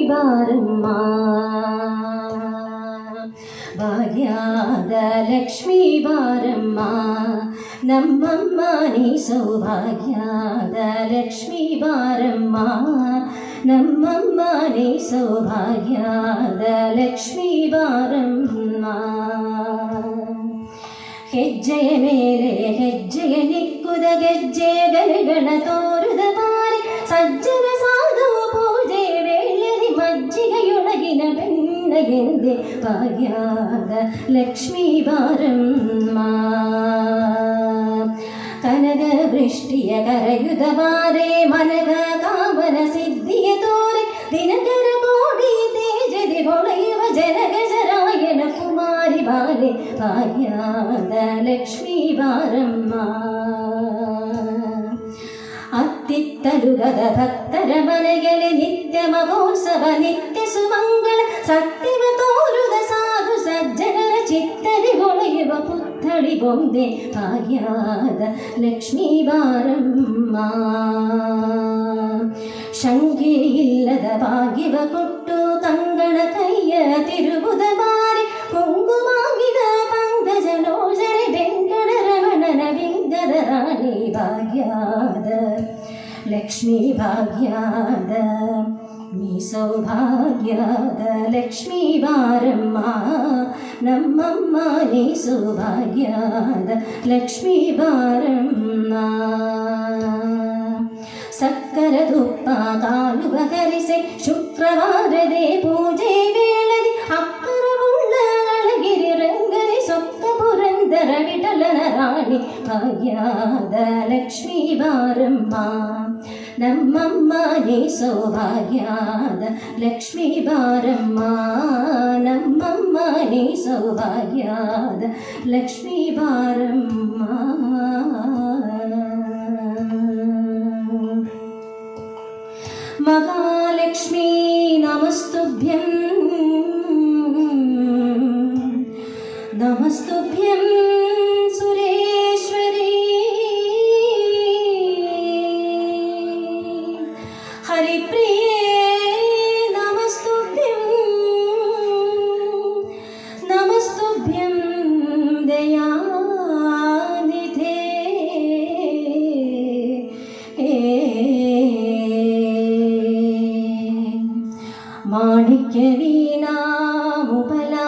ಬಾರಮ್ಮ ಭಾಗ್ಯದ ಲಕ್ಷ್ಮೀ ಬಾರಮ್ಮ ನಮ್ಮಮ್ಮ ನೀ ಸೌಭಾಗ್ಯದ ಲಕ್ಷ್ಮೀ ಬಾರಮ್ಮ ನಮ್ಮಮ್ಮ ನೀ ಸೌಭಾಗ್ಯದ ಲಕ್ಷ್ಮೀ ಬಾರಮ್ಮ ಹೆಜ್ಜೆಯ ಮೇಲೆ ಹೆಜ್ಜೆಯ ನಿಕ್ಕುದ ಗೆಜ್ಜೆಯ ಗರಿಗಳ ತೋರುದ ಬಾರಿ ಸಜ್ಜನ ಸಾಧು ಪೂಜೆ ವೇಳೆಯಲ್ಲಿ ಮಜ್ಜಿಗೆಯೊಳಗಿನ ಬೆಣ್ಣೆಗೆಂದೆ ಭಾಗ್ಯದ ಲಕ್ಷ್ಮೀ ಬಾರಮ್ಮ ಕನಗ ವೃಷ್ಟಿಯ ಕರೆಯುದ ಬಾರೆ ಮನಗ ಕಾಮನ ಸಿದ್ಧಿಯ ತೋರೆ ದಿನಕರ ಕೋಡಿ ತೇಜದಿ ಹೊಳೆಯುವ ಜನಗಜರಾಯನ ಕುಮಾರಿ ಬಾಲೆ ಭಾಗ್ಯದ ಲಕ್ಷ್ಮೀ ಬಾರಮ್ಮ ಅತ್ತಿತ್ತಲುಗದ ಭಕ್ತರ ಮನೆಯಲ್ಲಿ ನಿತ್ಯ ಮಹೋತ್ಸವ ನಿತ್ಯ ಸುಮಂಗಳ ಸತ್ಯವ ತೋರುದ ಸಾಧು ಸಜ್ಜನರ ಚಿತ್ತದಿ ಹೊಳೆಯುವ ಪುತ್ಥಳಿ ಬೊಂದೆ ಭಾಗ್ಯದ ಲಕ್ಷ್ಮೀ ಬಾರಮ್ಮ ಶಂಕೆ ಇಲ್ಲದ ಭಾಗ್ಯವ ಕೊಟ್ಟು ಕಂಗಣ ಕೈಯ ತಿರುಗುದ ಬಾರಿ ಕುಂಕುಮಾಗಿದ ಪಂಕಜ ಲೋಚನೆ ವೆಂಕಟ ರಮಣನ ವಿಂಗದ ರಾಣಿ ಭಾಗ್ಯದ ಲಕ್ಷ್ಮೀ ಭಾಗ್ಯದ ನೀ ಸೌಭಾಗ್ಯದ ಲಕ್ಷ್ಮೀ ಬಾರಮ್ಮ ನಮ್ಮಮ್ಮ ನೀ ಸೌಭಾಗ್ಯದ ಲಕ್ಷ್ಮೀ ಬಾರಮ್ಮ ಸಕ್ಕರ ತುಪ್ಪ ಕಾಲುವ ಕರಿಸೆ ಶುಕ್ರವಾರದೇ ಪೂಜೆ ವೇಳದಿ ಅಕ್ಕರ ಉಳ್ಳ ಅಳಗಿರಿ ರಂಗನೆ ಸೊಕ್ಕ ಪುರಂದರ ವಿಠಲನ ರಾಣಿ ಭಾಗ್ಯದ ಲಕ್ಷ್ಮೀ ಬಾರಮ್ಮ ನಮ್ಮಮ್ಮ ನೀ ಸೌಭಾಗ್ಯದ ಲಕ್ಷ್ಮೀ ಬಾರಮ್ಮ ನಮ್ಮಮ್ಮ ನೀ ಸೌಭಾಗ್ಯದ ಲಕ್ಷ್ಮೀ ಬಾರಮ್ಮ ಮಹಾಲಕ್ಷ್ಮೀ ನಮಸ್ತುಭ್ಯಂ ನಮಸ್ತುಭ್ಯಂ ಸುರೇಶ್ವರಿ ಹರಿಪ್ರಿಯೇ ನಮಸ್ತುಭ್ಯಂ ನಮಸ್ತುಭ್ಯಂ ದಯಾನಿಧೇ ಮಾಣಿಕ್ಯ ವೀಣಾಮುಪಲಾ